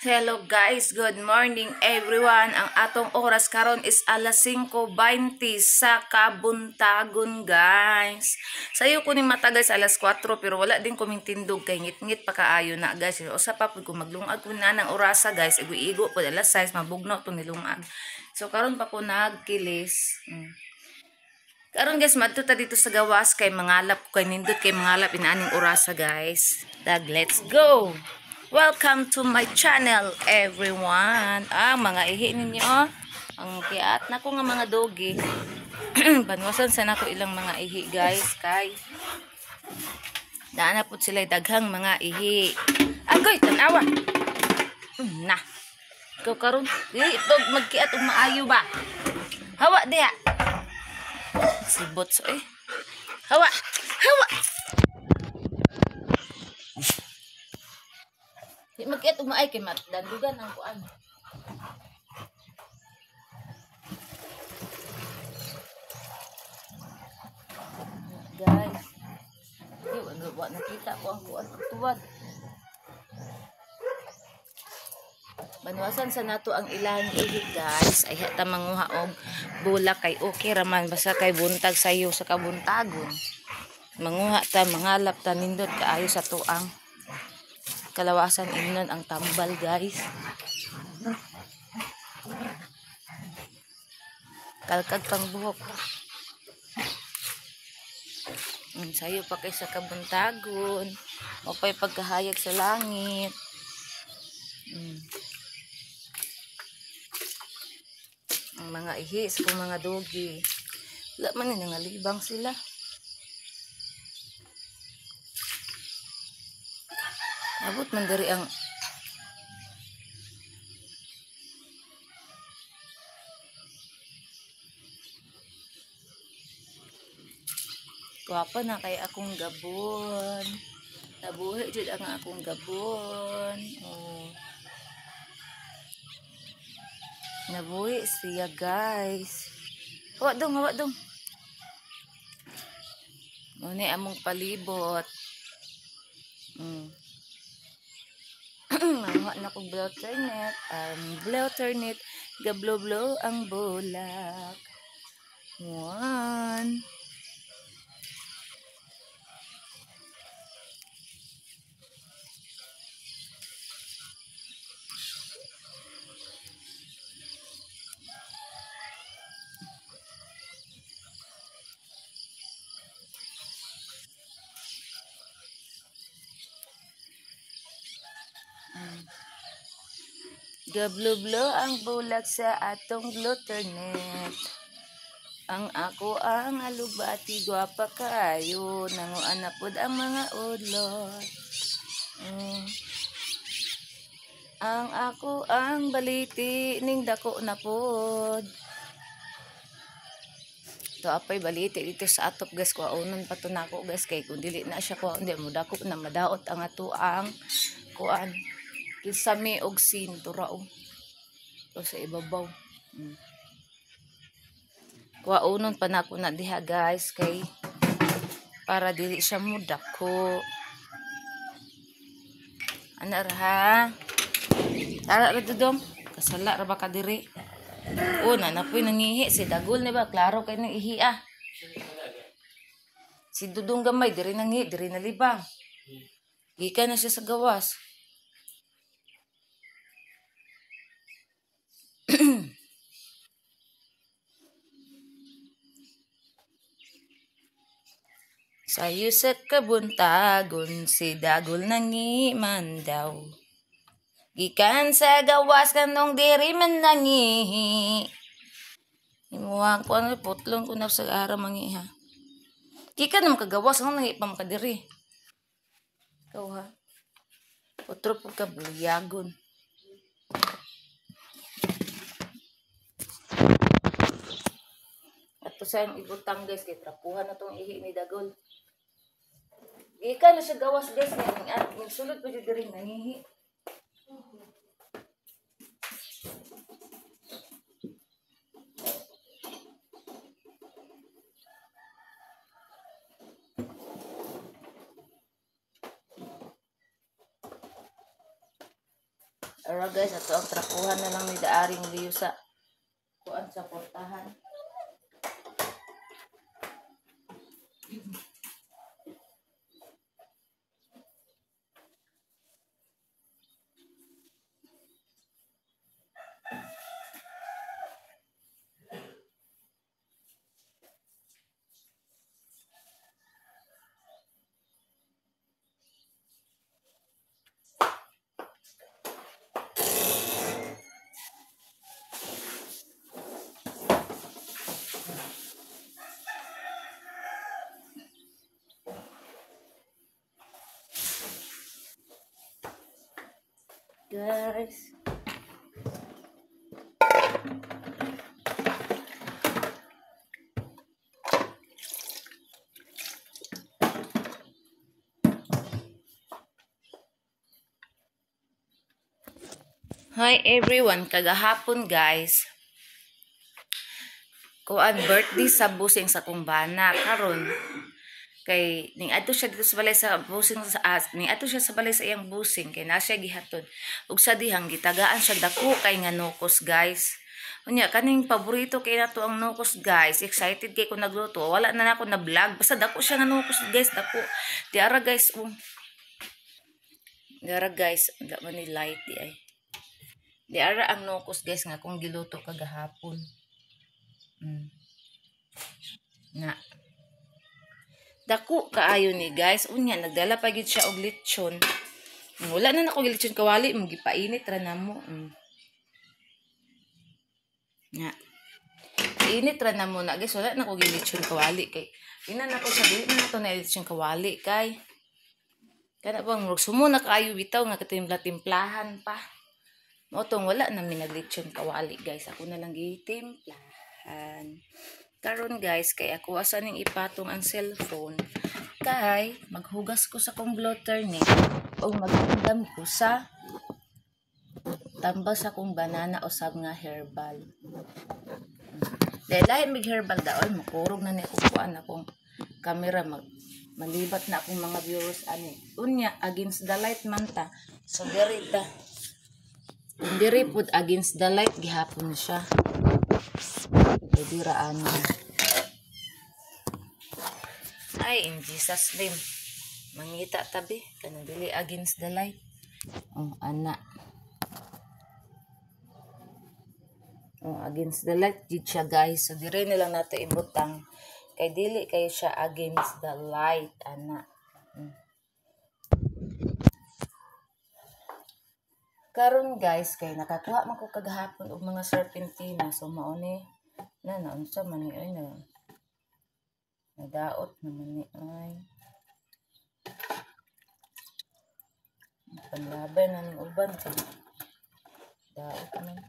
Hello guys, good morning everyone. Ang atong oras karon is alas 5:20 sa kabuntagon guys. Sayo ko ni mata guys alas 4 pero wala din ko tindog kay ngit-ngit pa kaayo na guys. Usa pa pud ko maglungag ko na ng orasa guys. Igo-igo pud alas 6 mabugnaw to nilungag. So karon pa ko nagkilis. Karon guys, madto ta dito sa gawas kay mangalap kay nindot kay mangalap inaaning orasa guys. Let's go. Welcome to my channel everyone. Mga ihi ninyo ang kiat na ko nga mga dogi. Banwasan sa nako ilang mga ihi guys kay daan na pud sila daghang mga ihi. Agoy tanawa. Na. Ikaw karon, itog magkiat og maayo ba? Hawa diha. Sibot so Hawa. Hawa. Di magkiat og maay kay dandugan ang kuan. Guys. Wala nakita ko ang kuan tuwad. Banwasan sa nato ang ilang ihig guys. Ay hata manguha og bulak kay okay raman basta kay buntag sayo sa kabuntagon. Manguha ta mangalap ta nindot kaayo sa tuang kalawasan ingnon ang tambal guys. Kalkag pang buhok. Sayo pa kay sa kabuntagon. Mapay pagkahayag sa langit. Ang mga ihis kung mga dogi. Wala man nangalibang sila. Abot man dari ang kuwapa na kay akong gabon. Nabuhi jud ang akong gabon. Nabuhi siya guys. Hawa dong, hawa dong. Muna among palibot. Mamuha na kong blotter net. Blotter net. Gablo-blo ang bulak. 1. Gablo-blo ang bulak sa atong blotter net. Ang ako ang alubati gwapa kayo nanguan na pod ang mga udlot. Ang ako ang baliti ning dako na pod. To apay baliti dito sa atop guys kuaunon pa to nako guys kay kun dili na siya kuan di mo dako na madaot ang ato ang kuan kisame og sinturao o sa ibabaw. Kuaunon pa nako na diha guys kay para dili siya mudako. Ana ra ha. Tara ra dudom. Kasala ra ba ka diri? Nanapoy nangihi si dagol ni ba klaro kay nang ihi Si Dudong gamay diri nangihi diri nalibang. Gikan na siya sa gawas. Sayo sa kabuntagon si dagol nangiman daw. Gikan sa gawas kanong diri man nangihi. Imuha ko ano putlong ko na sa ara mangiha. Gikan naman kagawas ang nangihi pa makadiri. Ikaw ha. Otro po ka buliyagon. Ato sa yung ibutang guys kay trapuhan na tong ihi ni dagol. Gikan na siya gawas guys ng sulod pa diri nangihi. Pero guys, ato ang trapuhan na lang ni Daaring Leo sa kuan sa portahan. Guys. Hi everyone, kagahapon guys. Kuan birthday sa busing sa kumbana karon. Kay ning adto siya dito sa balay sa busing sa ning adto siya sa balay sa iyang busing kay na siya gihatod. Ug sa dihang gitagaan siya dako kay nga nukos guys. Unya kaning paborito kay nato ang nukos guys. Excited kay ko nagluto. Wala na nako na vlog basta dako siya nga nukos guys dako. Diara guys Diara guys, wala man ni light di ay. Diara ang nukos guys nga kung giluto kagahapon. Nga dako kaayo ni guys unya nagdala pa gid siya og lechon. Wala na nako lechon kawali mo gipainit ra namo. Nga init ra na muna guys wala na ko lechon kawali kay ina na ko sa dili na to na lechon kawali kay kana bang sumuna kaayo bitaw nga katimpla-timplahan pa. Mo tong wala na mi naglechon kawali guys ako na lang gitimplahan. Karon guys kay ako asa ning ipatong ang cellphone kay maghugas ko sa kong blotter ni o magdam ko sa tambal sa kong banana usab nga herbal. Dahil lahi mig herbal daon makurog na ni kuan akong camera malibat na akong mga viewers ani. Unya against the light man ta. So diri pud against the light gihapon siya. Dira ano. Ay, in Jesus name. Mangita tabi. Kanang dili against the light. Oh, ana. Oh, against the light. Gid siya guys. So, dire na lang nato ibutang. Kay dili kayo siya against the light. Ana. Karon guys, kay nakakuha man ko kagahapon og mga serpentina. So, mauni. Naunsa man ni ay na. Nadaot naman ni ay. Panlabay na ng uban ka. Daot man.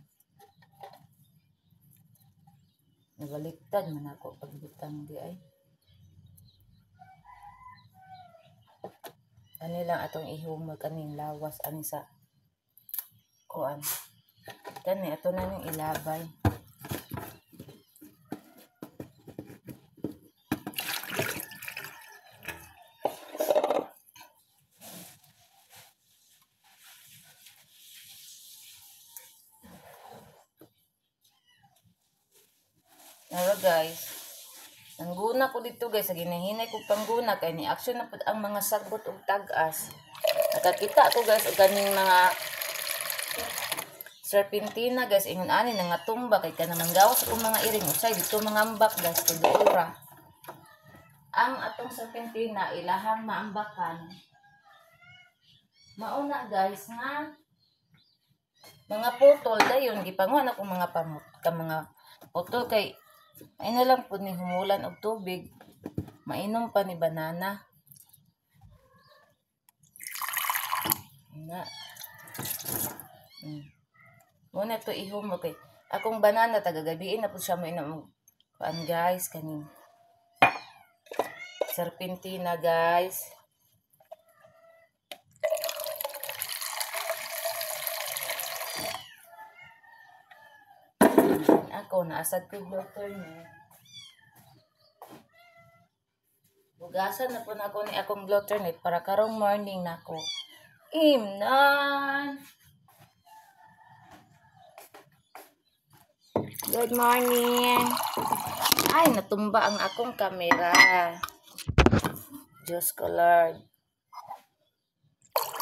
Nabaliktad man ako pagbutang di ay. Ani lang atong ihumol kaning lawas ani sa kuan. Kani ato na ning ilabay. Pero guys, nangguna ko dito guys, sa ginahinay ko pangguna kay ni action na pud ang mga sagbot og tag-as. Nakakita ko guys og kaning mga serpentina guys, ingon ani nga tumba kay kanang gawas ko mga iring usay dito mga ambak guys tudura. Ang atong serpentina ilahang maambakan. Mauna guys nga mga putol dayon gipanguha na ko mga pamut ka mga putol kay ay na lang po ni humulan og tubig. Mainom pa ni banana. Nga. Muna to ihumo kay akong banana tagagabiin na po siya mainom. Kuan guys kaning serpentina guys. Ako naasad ko blotter niya. Bugasan na po na ako ni akong blotter net para karong morning na ako. Imnan! Good morning. Ay, natumba ang akong kamera. Diyos ko Lord.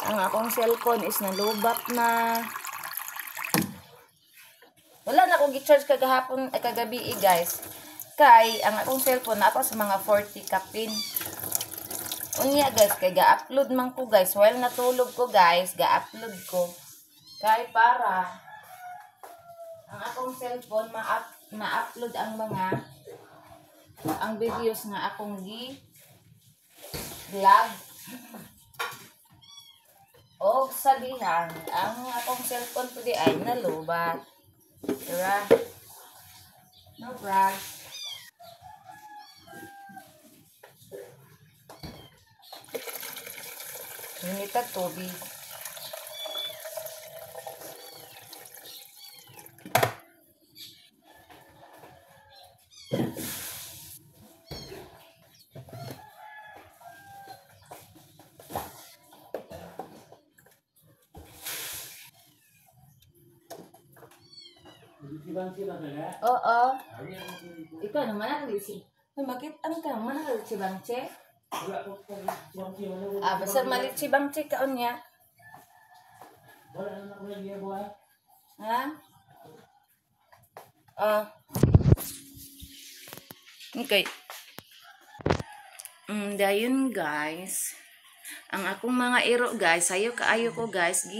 Ang akong cellphone is nalubat na. Wala na akong gi-charge kagabi guys. Kay, ang akong cellphone na ako sa mga 40 kapin. Unya guys, kay ga-upload man ko guys. While natulog ko guys, ga-upload ko. Kay para ang akong cellphone ma-upload ang videos nga akong vlog. O sabihan, ang akong cellphone po di ay nalubat. Diba? No brag. Hinitag tubig. Oo. Ikaw naman nakalisi. Bakit ang ka naman nakalisi bangche? Basta malit si bangche kaon niya. Ha? Okay. Dayon guys. Ang akong mga iro guys, ayo ko guys,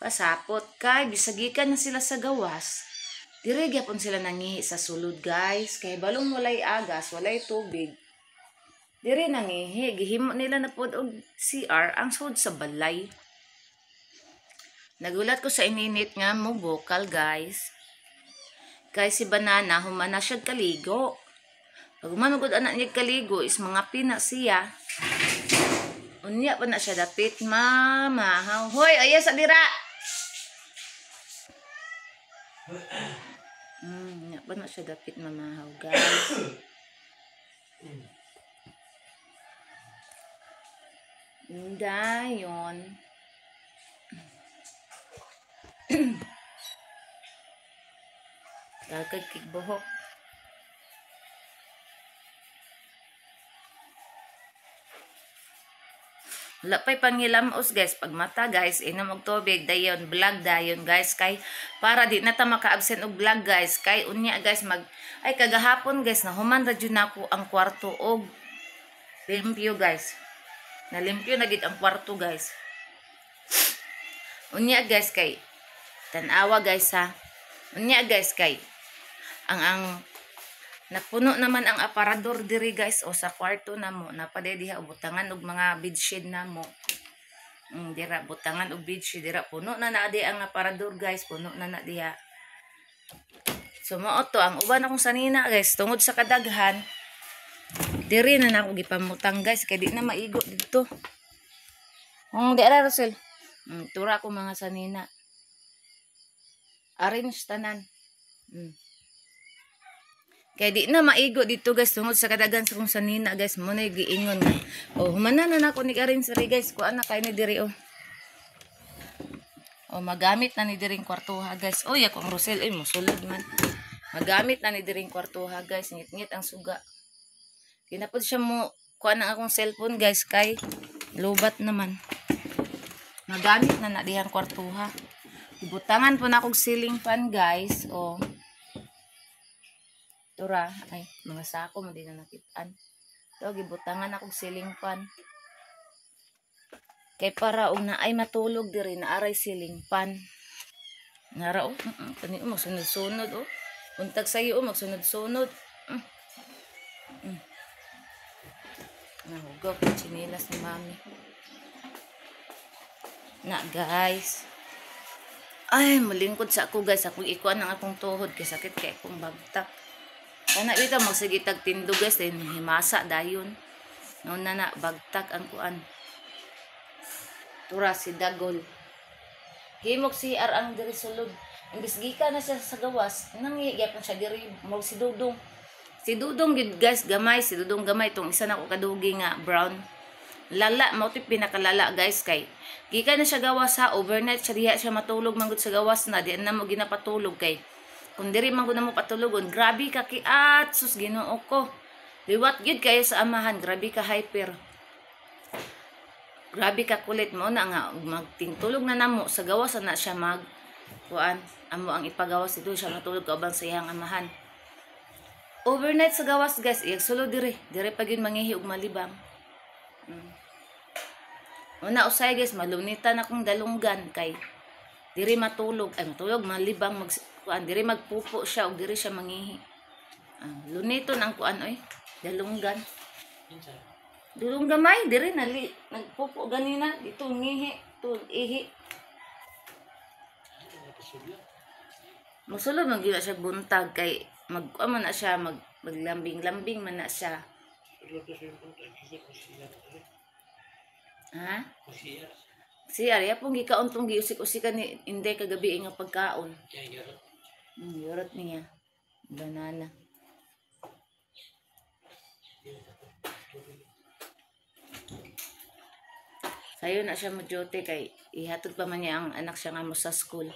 pasapot kay bisagikan na sila sa gawas. Dire gyapon sila nangihi sa sulod guys, kay balong walay agas, walay tubig. Dire nangihi, gihimo nila na pod og CR ang sud sa balay. Nagulat ko sa ininit nga mo bokal guys. Kay si Banana humana siya kaligo. Pag manugod anak niya kaligo is mga pina siya. Unya pa na siya dapit mamahaw. Hoy, aya sa dira. Unya pa na siya dapit mamahaw, guys. Dayon. Kikbuhok. Wala pa'y pangilamos guys, pag mata guys, inom og tubig, dayon, vlog dayon guys, kay para di na ta maka-absent og vlog guys, kay unya guys, ay kagahapon guys, nahuman ra jud nako ang kwarto og limpyo guys. Nalimpyo na gid ang kwarto guys. Unya guys, kay tanawa guys ha. Unya guys, kay ang napuno naman ang aparador diri guys o sa kwarto namo, napade diha butangan og mga bedsheet namo. Dira butangan og bedsheet dira puno na di ang aparador guys, puno na diha. So mao to ang uban akong sanina guys, tungod sa kadaghan diri na nako gipamutang guys, kay di na maigo dito. Di ara Rosel. Tura ko mga sanina. Arrange tanan. Kaya di na maigo dito guys, tungod sa kadagan sa kong sanina guys, muna yung giingon. Humana na ako ni Karin sari guys, kuha na kayo ni diri magamit na ni diring kwartuha guys. Akong Rosel, musulod man. Magamit na ni diring kwartuha guys, ngit-ngit ang suga. Kinapod siya mo, kuha na akong cellphone guys, kay lubat naman. Magamit na dihang kwartuha. Ibutangan po na akong ceiling fan guys, Tura, ay, mga sako mo din na nakitaan. Ito, gibutangan akong ceiling fan. Kay para na ay matulog diri na aray ceiling fan. Nara, kani magsunod-sunod, Untag sa'yo, magsunod-sunod. Nahugaw ko chinilas ni mami. Na, guys. Ay, malingkod sa ako, guys. Ako ikuan ang akong tuhod. Kaya sakit kaya akong bagtak. Kana dito magsigitag tindo guys, then himasa dayon. Noon na bagtak ang kuan. Tura si Dagol. Himok si ang diri sulod. Imbis gika na siya sa gawas, nangyayap siya diri mo si Dudong. Si Dudong gid guys, gamay, si Dudong gamay tong isa na ko kadugi nga brown. Lala, mao ti pinakalala guys kay. Gika na siya gawas ha, overnight siya diha siya matulog manggod sa gawas na, di na mo ginapatulog kay. Kung diri man gud mo patulugon, grabe ka kiat, sus Ginoo ko. Liwat gyud kayo sa amahan, grabe ka hyper. Grabe ka kulit mo na nga magtingtulog na namo sa gawas na siya kuan amo ang ipagawas dito siya matulog kauban sa iyang amahan. Overnight sa gawas guys, iyag sulo dire pag yun mangihi og malibang. Una usay guys, malunitan akong dalunggan kay diri matulog malibang kuan diri magpupo siya og diri siya mangihi. Luniton ang kuan oy, dalunggan. Dulong gamay diri nagpupo ganina dito ngihi to ihi. Masulod man gyud siya buntag kay man na siya maglambing-lambing man na siya. Ha? Si Arya pong gikaon tong giusik-usikan ni Inday kagabi nga pagkaon. Yorot niya. Banana. Sayo na siya mo-duty kay ihatod pa man niya ang anak siya nga mo sa school.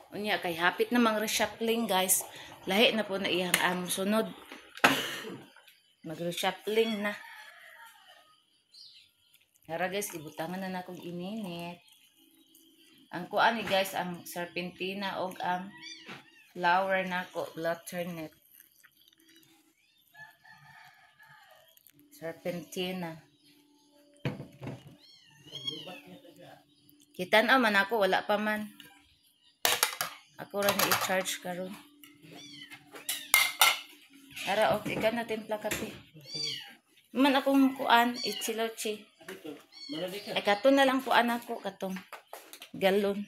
Unya kay hapit na mang reshuffling guys. Lahi na po na iyang sunod. Mag-reshuffling na. Tara guys, ibutangan na nakong ininit. Ang kuan ni guys, ang serpentina o ang flower nako, butternut. Serpentina. Kitan man ako, wala pa man. Ako rin i-charge karon. Tara, okay ka na timpla kape. Man akong kuan, ichilochi. Ay, katon na lang kuan ako, katong galon.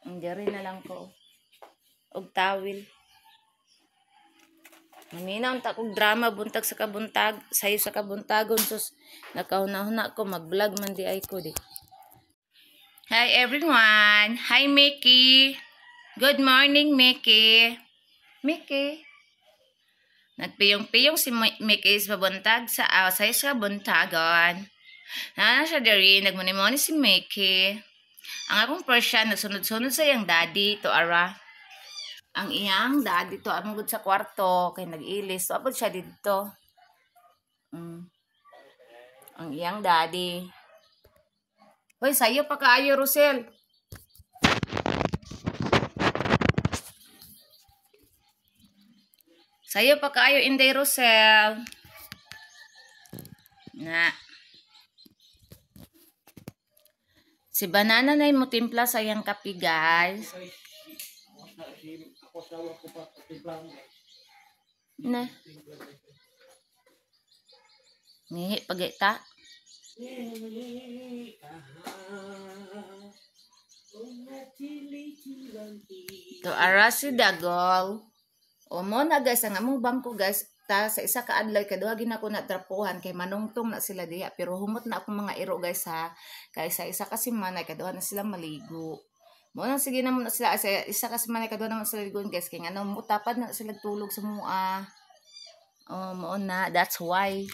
Ang gari na lang ko. Og tawil. Maminaw ta kog drama buntag sa kabuntag, sayo sa kabuntagon sus nakahuna-huna ko mag-vlog man di ay ko di. Hi everyone. Hi Mickey. Good morning Mickey. Mickey. Nagpiyong-piyong si Mickey sa buntag sa sayo sa buntagon. Na siya diri nagmuni-muni si Mickey. Ang akong Persian nagsunod-sunod sa iyang daddy to ara. Ang iyang daddy to among gud sa kwarto kay nag-ilis so apod siya didto. Ang iyang daddy. Hoy, sayo pa kaayo Rosel. Sayo pa kaayo Inday Rosel. Na. Si Banana na mo timpla sa iyang kape guys. Na. Ngihi pagita. To ara si Dagol. O mo na guys, ang among bangko guys, ta sa isa ka adlaw kaduha ginako na trapuhan kay manungtong na sila diha pero humot na akong mga iro guys ha. Kay sa isa ka semana kaduha na sila maligo. Mo na sige na mo na sila sa isa ka semana kaduha na sila ligon guys kay ngano mutapad na sila tulog sa mua. Oh, mo na that's why.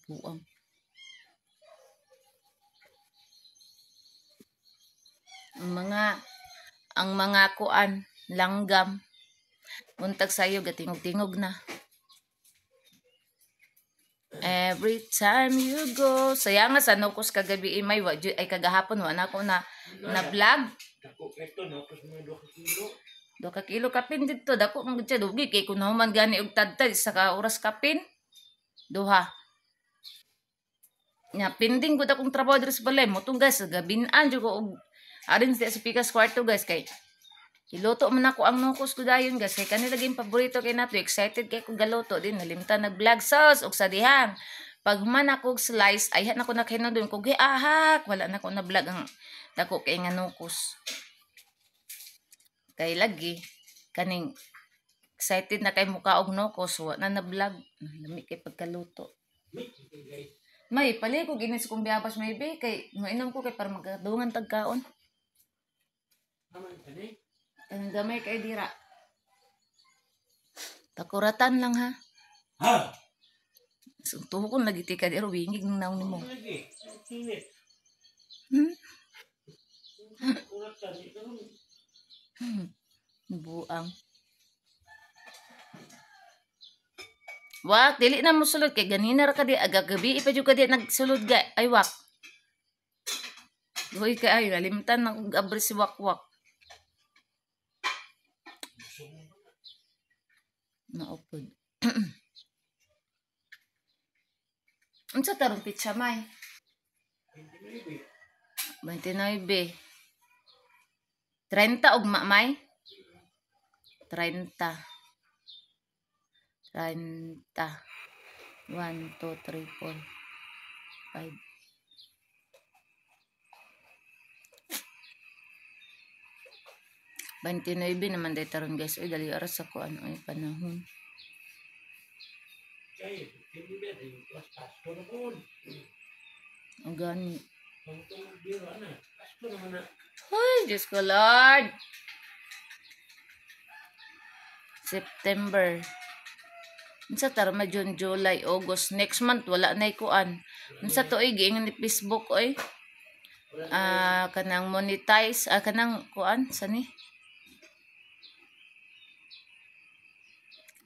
Buang. Ang mga kuan langgam buntag sayo gatingog-tingog na. Every time you go. Saya nga sa nukos kagabi imay ay kagahapon wa na ako na vlog. Do ka kilo kapin dito dako man gud siya dugi kay kun man gani og tadtad sa ka oras kapin. Duha. Nya pending gud akong trabaho diri sa balay mo tong guys gabin-an jud ko og arin sa pikas kwarto guys kay iluto man ako ang nukos ko dayon guys kay kanila laging paborito kay nato excited kay ko galuto din nalimtan nag-vlog sauce og sa dihang pag man ako slice ay han ako nakainom doon kog ahak wala na ko na vlog ang dako kay nga nukos kay lagi kaning excited na kay muka og nukos wa na vlog lami kay pagkaluto may pali ko ginis kong biyapas may be kay mainom ko kay para magkadungan tagkaon. Ang gamay kay dira. Takuratan lang ha. Tuho ko lagi tika di wingig ng naon mo. Buang. Wak, dili na mo sulod kay ganina ra ka di aga gabi pa jud ka di nagsulod ga. Ay wak. Hoy ka ay nalimtan na kog abri si wak-wak. Naupod. Unsa tarong pizza may? 29. 30 ugma may? 30. 30. 1, 2, 3, 4, 5. Bantinaybe naman day taron guys. Uy, dali oras ako ano ay panahon. Ang gani. Ay, Diyos ko Lord. September. Unsa tarma June, July, August. Next month wala na ikuan. Unsa to ay giingon ni Facebook oy. Kanang monetize, kanang kuan sani?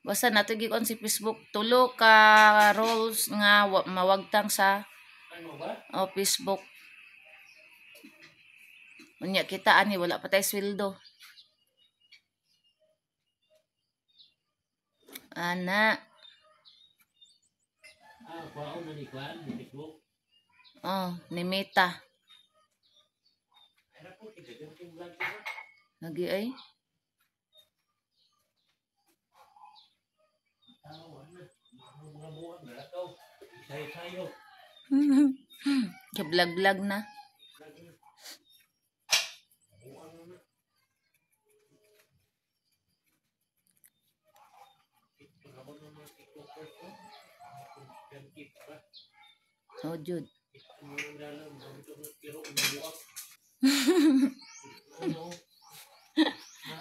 Basta nato gikon si Facebook tulo ka roles nga mawagtang sa Facebook. Unya kita ani wala pa tay sweldo. Ana. Ni Meta. Lagi ay. Kablag-lag na. Oh, Jud.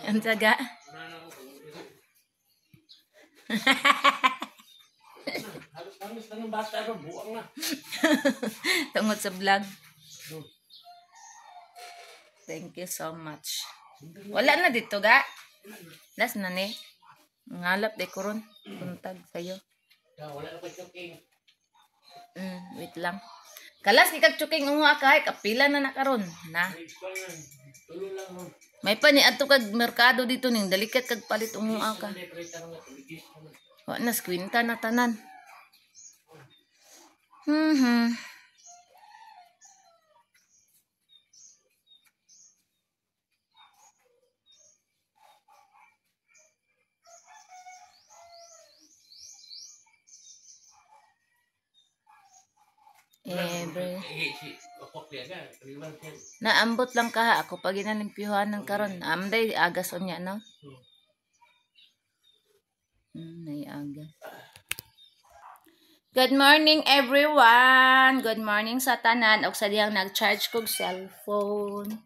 Ang taga. Tungod sa vlog. Thank you so much. Wala na dito ga. Last na ni. Ngalap de koron. Puntag sayo. Wala na pa choking. Wait lang. Kalas kikag choking unga kay kapila na nakaron na. Tulo lang mo. May pa ni adto kag merkado dito ning dalikat kag palit unga ka. Wa na kwinta na tanan. Naambot lang ka ako pag inalimpyuhan ng karon. Amday agas unya no. Nay agas. Good morning everyone. Good morning sa tanan og sa diyang nag-charge kog cellphone.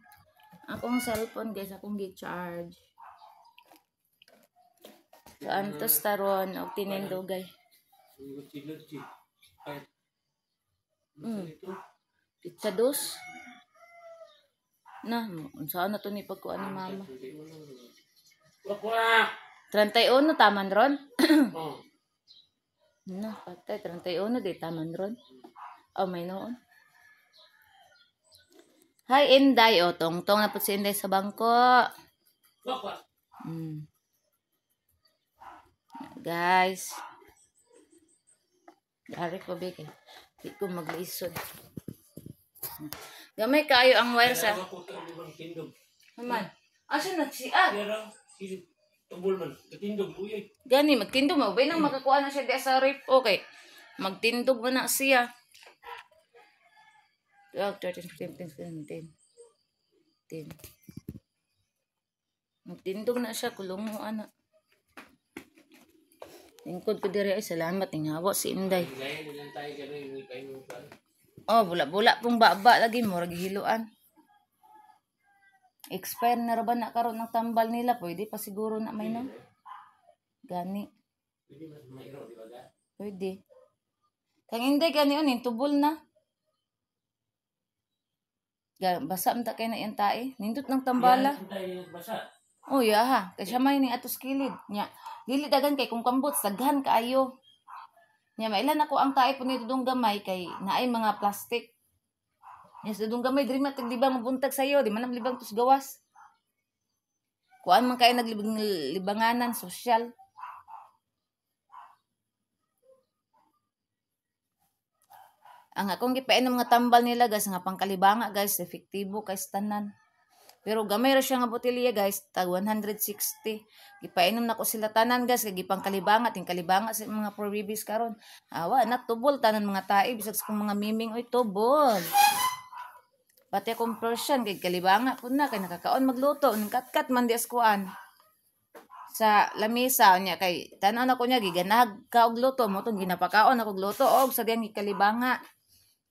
Akong cellphone guys akong gi-charge. So antos taron og tinindugay. Pizza dos. Na, saan na to ni pagkuan ni mama? 31 taman ron? Na, patay 31 di taman ron. Oh, may noon. Hi Inday, tongtong na po si Inday sa bangko. Guys. Dari ko bigay. Di ko maglisod. Gamay kayo ang wire sa... Naman. Asa nagsiat? Tungkol man. Katindog. Gani, magtindog mo. Bay nang makakuha na siya di sa rip. Okay. Magtindog mo na siya. 12, 13, 15, 17. 10. Magtindog na siya. Kulong mo, anak. Tingkod ko diri ay salamat. Tinghawa si Inday. Oh, bula-bula pong baba lagi mo hiluan. Expire na ra ba na karon ng tambal nila? Pwede pa siguro na may no. Gani. Pwede. Kang hindi gani unin tubol na. Basa man ta kay na iyang tae. Nindot ng tambala. Yan, tayo basa. Oh ya ha, kay siya may ni atos kilid nya. Dili dagan kay kung kambot saghan kaayo. Nya mailan ako ang tae po ni dudong gamay kay naay mga plastic. Nya sa dudong gamay diri matig libang mabuntag sayo, di man libang tus gawas. Kuan man kay naglibang libanganan sosyal. Ang akong gipainom mga tambal nila guys nga pangkalibanga guys, efektibo kay tanan. Pero gamay ra siya nga botelya guys, tag 160. Gipainom nako sila tanan guys, kay gipang kalibanga, ting kalibanga sa mga probibis karon. Awa na tubol tanan mga tae bisag sa mga miming oy tubol. Pati akong Persian kay kalibanga pud na kay nakakaon magluto, ning katkat man di askuan. Sa lamesa nya kay tanan ako nya giganahag ka og luto mo tong ginapakaon ako og luto og sa diyang kalibanga.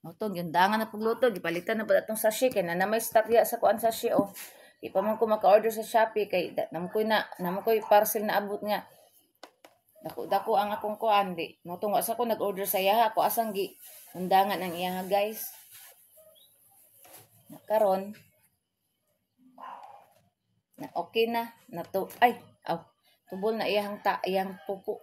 Motong gundangan na pagluto, gipalitan na pa atong sachet kay na may stock diya sa kuan sachet oh. Di pa man ko maka-order sa Shopee kay namoy parcel na abot nga. Dako ang akong kuan di. Motong asa ko nag-order sa yaha ako asang gi undangan ang iyaha guys. Karon na okay na nato ay tubol na iyang pupo.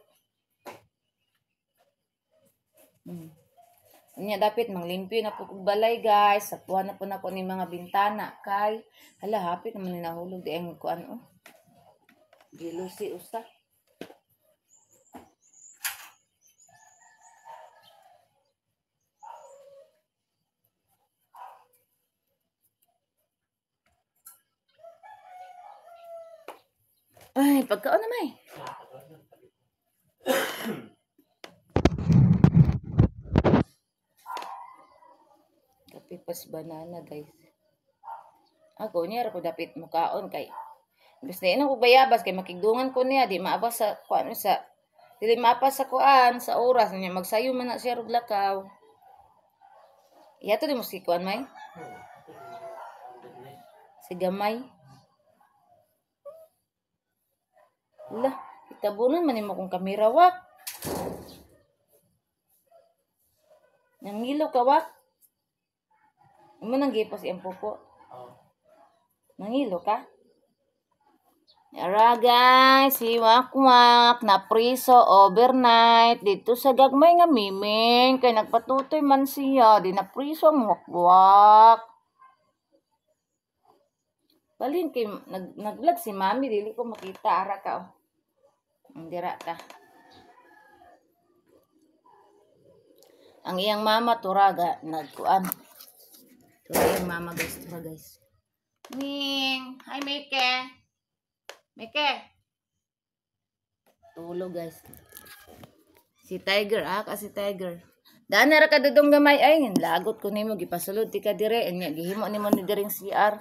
Nya dapat manglimpyo na po kog balay guys. Saktuhan na po nako ni mga bintana kay hala hapit naman ni nahulog di ang kuan oh. Gilusi usa. Ay, pagkaon na may. Pas banana guys. Ako niya ko dapat mukaon kay gusto na ko bayabas kay makigdungan ko niya di maabas sa kuan sa dili maapas sa kuan sa oras niya magsayo man na siya rug lakaw. Yato di mo si kuan may. Si gamay. Lah, itabunan man nimo kung kamera wak. Nangilo ka wak. Imo nang gipos iyang pupo. Nangilo ka? Yara guys, si Wakwak na priso overnight dito sa gagmay nga miming kay nagpatutoy man siya di na priso ang Wakwak. Balhin kay nag-vlog si Mami dili ko makita ara ka oh. Dira ta. Ang iyang mama turaga nagkuan. Tura yung mama guys, tura guys. Ning, hi Mike. Mike. Tulog guys. Si Tiger kasi Tiger. Daan na ra ka dudong gamay ay lagot ko nimo gipasulod ti ka dire nya gihimo nimo ni diring CR.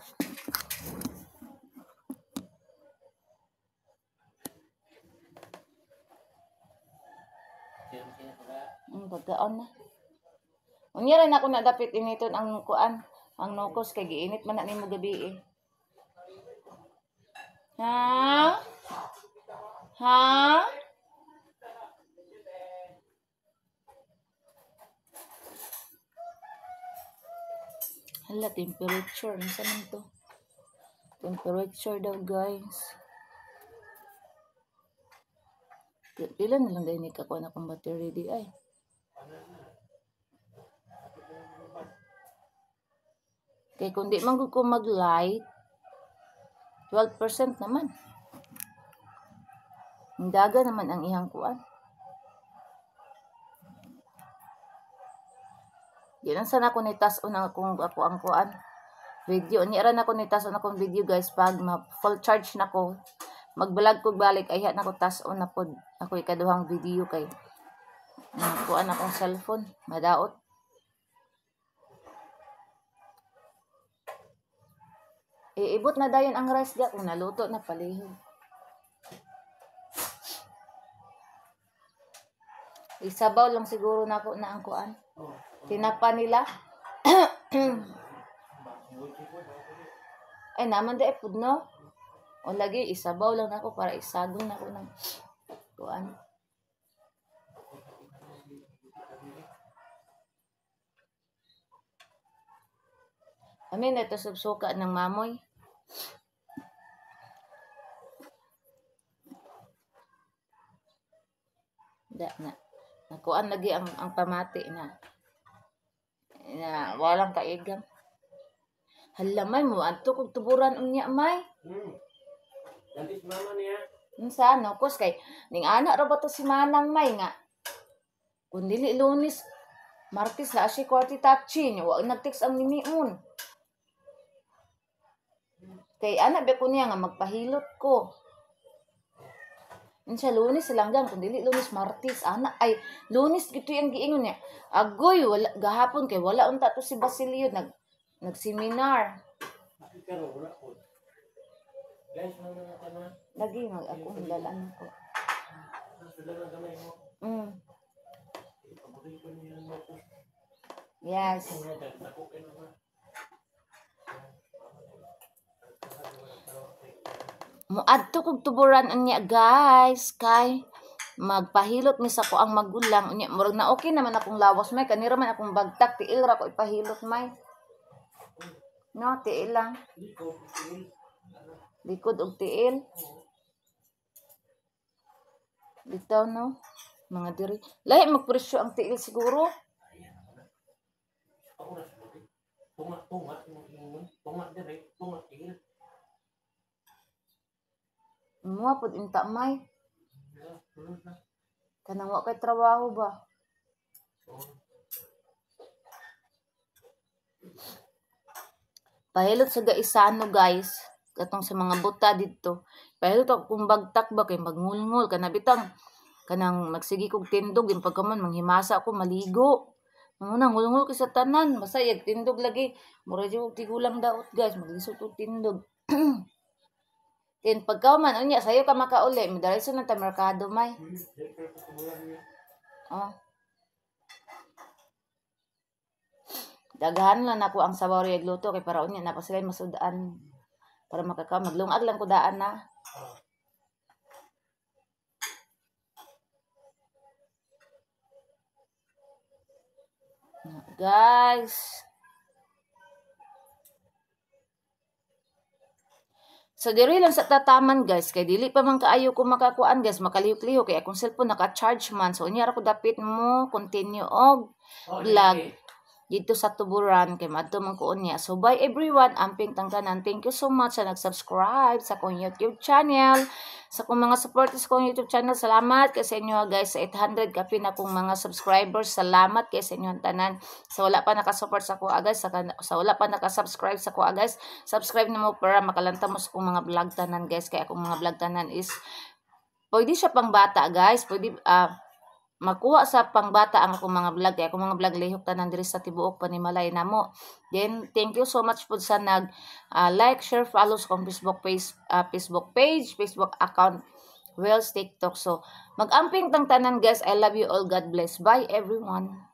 Pagkaon na. Unya rin ako na dapat initon ang kuan, ang nukos kay giinit man na nimo gabi eh. Ha? Ha? Hala, temperature. Nasa man to? Temperature daw, guys. Pila na lang dahil nikakuha na akong battery di ay. Kaya kung di man ko mag-light, 12% naman. Daga naman ang ihang kuan. Yan ang sana ko nitason ako ang kuan. Video. Niyaran ako nitason akong video guys. Pag full charge na ko, mag-vlog ko balik, ay na ko tason na po. Ako ikaduhang video kay. Kuan akong cellphone. Madaot. Iibot na dayon ang rice ga kung naluto na palihog. Isabaw lang siguro na ako na ang kuan. Tinapa nila. Ay naman da ipod no. O lagi isabaw lang ako para isagol na ako ng kuan. Amin ito subsuka ng mamoy. Na nakuan lagi ang pamati na walang kaigam. Hala may mo adto kog tuburan unya may. Dati si mama niya. Unsa no kus kay ning ana ra ba to si Manang may nga. Kun dili Lunes, Martes la si kwarti tachi nya wa nag-text ang niniun. Kay ana be ko niya nga magpahilot ko. Unsa Lunes langgang kun dili Lunes Martes ana ay Lunes gito yang giingon niya. Agoy wala gahapon kay wala unta to si Basilio nag-seminar. Pero wala ko. Guys, mama na tama. Lagi mag ako lalaan ko. Sudah na gamay mo. Paborito niya mo ko. Yes. Ako kay mama. Muadto kog tuburan unya guys kay magpahilot mi sa ko ang magulang unya murag na okay naman akong lawas may kanira man akong bagtak tiil ra ko ipahilot may no tiil lang likod og tiil bitaw no mga diri lahi magpresyo ang tiil siguro Ako na sabi. Tunga dire, tunga tigil. mo pud inta may kanang wa kay trabaho ba pahilot sa gaisano guys katong sa mga buta dito pahilot ako kung bagtak ba kay magngulngul kana bitang kanang magsigi kog tindog yung pagkaman manghimasa ako maligo muna ngulngul ko sa tanan masayag tindog lagi mura jud tigulang daot guys maglisod og tindog Then pagkauman unya sayo ka makauli, midareso na ta merkado may. Oh. Daghan lang ako ang sabaw ri luto kay para unya na pa sila masudaan para makaka maglungag lang ko daan na. Guys, so diri lang sa tataman guys kay dili pa man kaayo ko makakuan guys makalihok-lihok kay akong cellphone naka-charge man so unya ra ko dapit mo continue og vlog dito sa tuburan kay madto man ko unya so bye everyone amping tangtanan thank you so much sa nag-subscribe sa akong YouTube channel sa akong mga supporters ko YouTube channel salamat kay sa inyo guys sa 800 kapin akong mga subscribers salamat kay sa inyo tanan sa wala pa naka-support sa ko guys sa wala pa naka-subscribe sa ko guys subscribe nimo para makalanta mo sa akong mga vlog tanan guys kay akong mga vlog tanan is pwede siya pang bata guys pwede makuha sa pangbata ang akong mga vlog kay akong mga vlog lihok tanan diri sa tibuok panimalay namo then thank you so much pud sa nag like share follow sa akong Facebook page Facebook account Wells TikTok so mag-amping tang tanan guys I love you all God bless bye everyone